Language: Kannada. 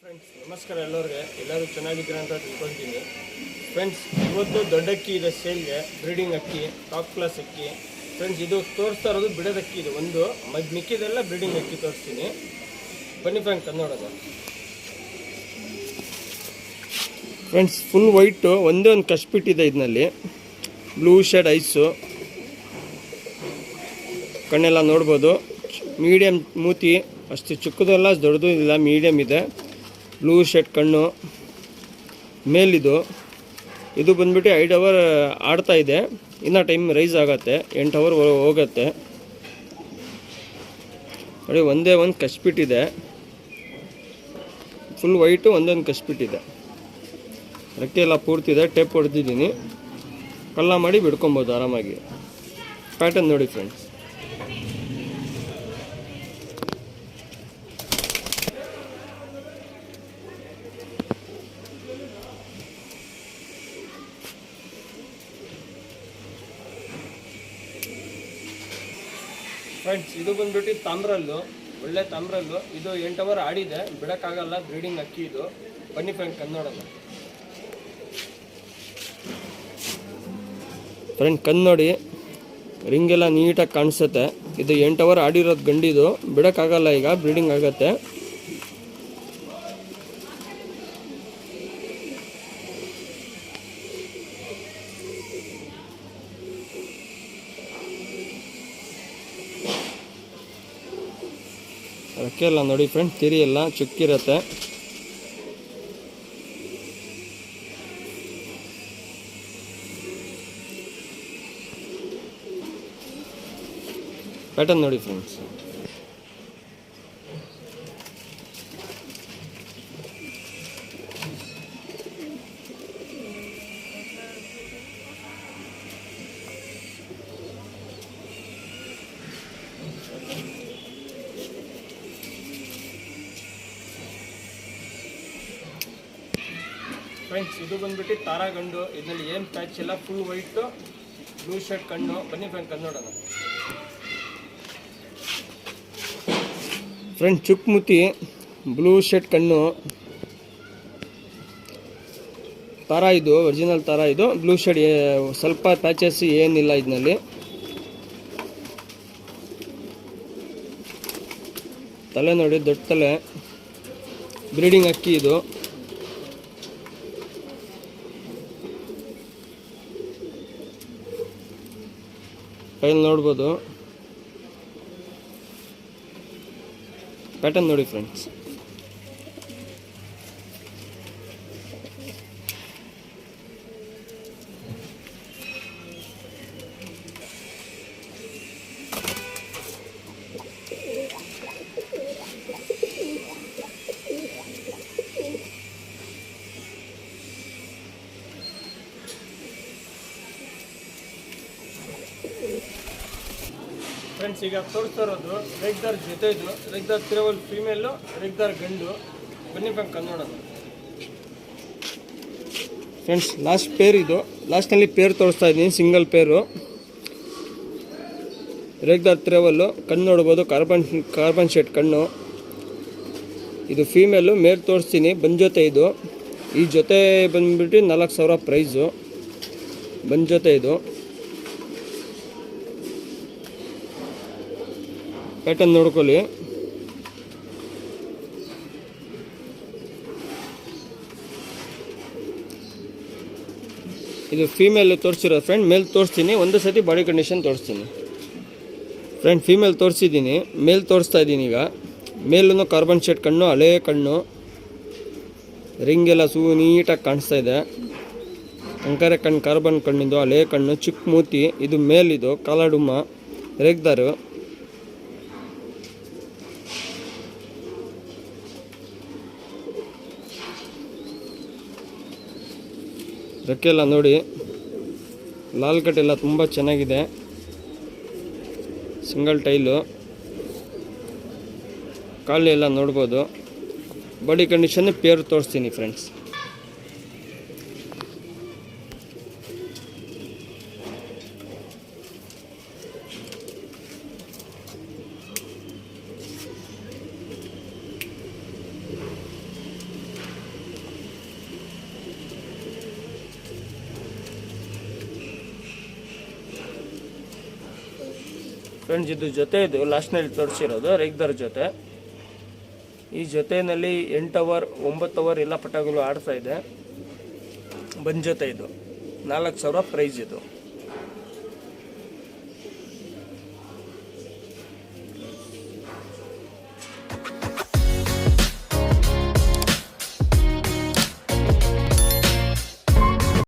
ಫ್ರೆಂಡ್ಸ್ ನಮಸ್ಕಾರ ಎಲ್ಲರೂ ಚೆನ್ನಾಗಿದ್ದೀರಾ ಅಂತ ತಿಳ್ಕೊತೀನಿ. ಫ್ರೆಂಡ್ಸ್ ಇವತ್ತು ದೊಡ್ಡ ಅಕ್ಕಿ ಇದೆ ಸೇಲ್ಗೆ, ಬ್ರೀಡಿಂಗ್ ಅಕ್ಕಿ, ಟಾಪ್ ಕ್ಲಾಸ್ ಅಕ್ಕಿ. ಫ್ರೆಂಡ್ಸ್ ಇದು ತೋರಿಸ್ತಾ ಇರೋದು ಬಿಡೋದ ಅಕ್ಕಿ, ಇದು ಒಂದು ಮಿಕ್ಕಿದೆಲ್ಲ ಬ್ರೀಡಿಂಗ್ ಅಕ್ಕಿ ತೋರಿಸ್ತೀನಿ. ಬನ್ನಿ ಫ್ರೆಂಡ್ಸ್ ಕನ್ನಡದ. ಫ್ರೆಂಡ್ಸ್ ಫುಲ್ ವೈಟು, ಒಂದೇ ಒಂದು ಕಷ್ಬಿಟ್ಟಿದೆ ಇದರಲ್ಲಿ. ಬ್ಲೂ ಶೇಡ್ ಐಸು, ಕಣ್ಣೆಲ್ಲ ನೋಡ್ಬೋದು. ಮೀಡಿಯಮ್ ಮೂತಿ, ಅಷ್ಟು ಚಿಕ್ಕದಲ್ಲ ದೊಡ್ಡದು ಇಲ್ಲ, ಮೀಡಿಯಮ್ ಇದೆ. ಬ್ಲೂ ಶೇಡ್ ಕಣ್ಣು, ಮೇಲಿದು. ಇದು ಬಂದ್ಬಿಟ್ಟು 5 ಅವರ್ ಆಡ್ತಾ ಇದೆ, ಇನ್ನು ಟೈಮ್ ರೈಸ್ ಆಗುತ್ತೆ, 8 ಅವರ್ ಹೋಗುತ್ತೆ ನೋಡಿ. ಒಂದೇ ಒಂದು ಕಷ್ಬಿಟ್ಟಿದೆ, ಫುಲ್ ವೈಟು, ಒಂದೇ ಒಂದು ಕಷ್ಬಿಟ್ಟಿದೆ. ರೆಕ್ಕೆ ಎಲ್ಲ ಪೂರ್ತಿದೆ, ಟೇಪ್ ಹೊಡೆದಿದ್ದೀನಿ, ಕಲ್ಲ ಮಾಡಿ ಬಿಡ್ಕೊಬೋದು ಆರಾಮಾಗಿ. ಪ್ಯಾಟರ್ನ್ ನೋಡಿ ಫ್ರೆಂಡ್ಸ್. ಫ್ರೆಂಡ್ಸ್ ಇದು ಬಂದ್ಬಿಟ್ಟು ತಾಮ್ರಲ್ಲು, ಒಳ್ಳೆ ತಾಮ್ರಲ್ಲು. ಇದು 8 ಅವರ್ ಆಡಿದೆ, ಬಿಡೋಕ್ಕಾಗಲ್ಲ, ಬ್ರೀಡಿಂಗ್ ಅಕ್ಕಿ ಇದು. ಬನ್ನಿ ಫ್ರೆಂಡ್ ಕನ್ನಡಲ್ಲ. ಫ್ರೆಂಡ್ ಕಣ್ಣು ನೋಡಿ, ರಿಂಗೆಲ್ಲ ನೀಟಾಗಿ ಕಾಣಿಸುತ್ತೆ. ಇದು 8 ಅವರ್ ಆಡಿರೋದು ಗಂಡಿದು, ಬಿಡೋಕ್ಕಾಗಲ್ಲ, ಈಗ ಬ್ರೀಡಿಂಗ್ ಆಗುತ್ತೆ. ರೆಕ್ಕೆ ಎಲ್ಲ ನೋಡಿ ಫ್ರೆಂಡ್, ತಿರಿ ಎಲ್ಲ ಚುಕ್ಕಿರುತ್ತೆ. ಪ್ಯಾಟರ್ನ್ ನೋಡಿ ಫ್ರೆಂಡ್ಸ್. ಫ್ರೆಂಡ್ಸ್ ಇದು ಬಂದ್ಬಿಟ್ಟು ತಾರಾ ಗಂಡು. ಇದರಲ್ಲಿ ಏನು ಪ್ಯಾಚ್ ಇಲ್ಲ, ಫುಲ್ ವೈಟು, ಬ್ಲೂ ಶರ್ಟ್ ಕಣ್ಣು. ಬನ್ನಿ ಫ್ರೆಂಡ್ ಕನ್ನಡನ. ಫ್ರೆಂಡ್ ಚುಕ್ಮುತಿ, ಬ್ಲೂ ಶರ್ಟ್ ಕಣ್ಣು, ತಾರಾ ಇದು, ಒರಿಜಿನಲ್ ತಾರಾ ಇದು. ಬ್ಲೂ ಶೇಡ್ ಸ್ವಲ್ಪ ಪ್ಯಾಚಸ್ ಏನಿಲ್ಲ ಇದರಲ್ಲಿ. ತಲೆ ನೋಡಿ, ದೊಡ್ಡ ತಲೆ, ಬ್ರೀಡಿಂಗ್ ಅಕ್ಕಿ ಇದು. ಕೈಯಲ್ಲಿ ನೋಡ್ಬೋದು. ಪ್ಯಾಟರ್ನ್ ನೋಡಿ ಫ್ರೆಂಡ್ಸ್. ಫ್ರೆಂಡ್ಸ್ ಈಗ ತೋರಿಸ್ತಾ ಇರೋದು ರೆಗ್ದಾರ್ ಜೊತೆ, ಇದು ರೆಗ್ದಾರ್ ತಿರುವಲ್ ಫೀಮೇಲು, ರೆಗ್ದಾರ್ ಗಂಡು. ಬನ್ನಿ friend Kannada. Friends last pair ಇದು, ಲಾಸ್ಟ್ನಲ್ಲಿ ಪೇರ್ ತೋರಿಸ್ತಾ ಇದ್ದೀನಿ, ಸಿಂಗಲ್ ಪೇರು. ರೆಗ್ದಾರ್ ತಿರುವಲ್ಲು, ಕಣ್ಣು ನೋಡ್ಬೋದು, ಕಾರ್ಬನ್ ಶೇಡ್ ಕಣ್ಣು. ಇದು ಫೀಮೇಲು, ಮೇಲ್ ತೋರಿಸ್ತೀನಿ. ಬಂಜೊತೆ ಇದು. ಈ ಜೊತೆ ಬಂದ್ಬಿಟ್ಟು 4,000 ಪ್ರೈಸು. ಬಂಜೊತೆ ಇದು. ಪ್ಯಾಟರ್ನ್ ನೋಡ್ಕೊಳ್ಳಿ. ಇದು ಫೀಮೇಲ್ ತೋರಿಸಿರೋದು ಫ್ರೆಂಡ್. ಮೇಲ್ ತೋರಿಸ್ತೀನಿ, ಒಂದು ಸತಿ ಬಾಡಿ ಕಂಡೀಷನ್ ತೋರಿಸ್ತೀನಿ. ಫ್ರೆಂಡ್ ಫೀಮೇಲ್ ತೋರಿಸಿದ್ದೀನಿ, ಮೇಲ್ ತೋರಿಸ್ತಾ ಇದ್ದೀನಿ ಈಗ. ಮೇಲೂ ಕಾರ್ಬನ್ ಶೇಡ್ ಕಣ್ಣು, ಹಳೇ ಕಣ್ಣು, ರಿಂಗೆಲ್ಲ ನೀಟಾಗಿ ಕಾಣಿಸ್ತಾ ಇದೆ. ಅಂಕರೆ ಕಣ್ಣು, ಕಾರ್ಬನ್ ಕಣ್ಣಿಂದು, ಹಳೇ ಕಣ್ಣು, ಚಿಕ್ಕ ಮೂತಿ. ಇದು ಮೇಲಿದು, ಕಾಲಾಡುಮ್ಮ, ರೇಗ್ದಾರು. ರೆಕ್ಕೆ ಎಲ್ಲ ನೋಡಿ, ಲಾಲ್ ಕಟ್ ಎಲ್ಲ ತುಂಬ ಚೆನ್ನಾಗಿದೆ. ಸಿಂಗಲ್ ಟೈಲು, ಕಾಲು ಎಲ್ಲ ನೋಡ್ಬೋದು. ಬಾಡಿ ಕಂಡೀಷನ್ ಪೇರ್ ತೋರಿಸ್ತೀನಿ ಫ್ರೆಂಡ್ಸ್. ಫ್ರೆಂಡ್ಸ್ ಇದು ಜೊತೆ, ಇದು ಲಾಸ್ಟ್ನಲ್ಲಿ ತೋರಿಸಿರೋದು ರೆಗ್ದರ್ ಜೊತೆ. ಈ ಜೊತೆಯಲ್ಲಿ 8 ಅವರ್ 9 ಅವರ್ ಎಲ್ಲ ಪಟಾಕಿಗಳು ಆಡ್ತಾ ಇದೆ. ಬಂದ್ ಜೊತೆ ಇದು 4000 ಪ್ರೈಸ್ ಇದು.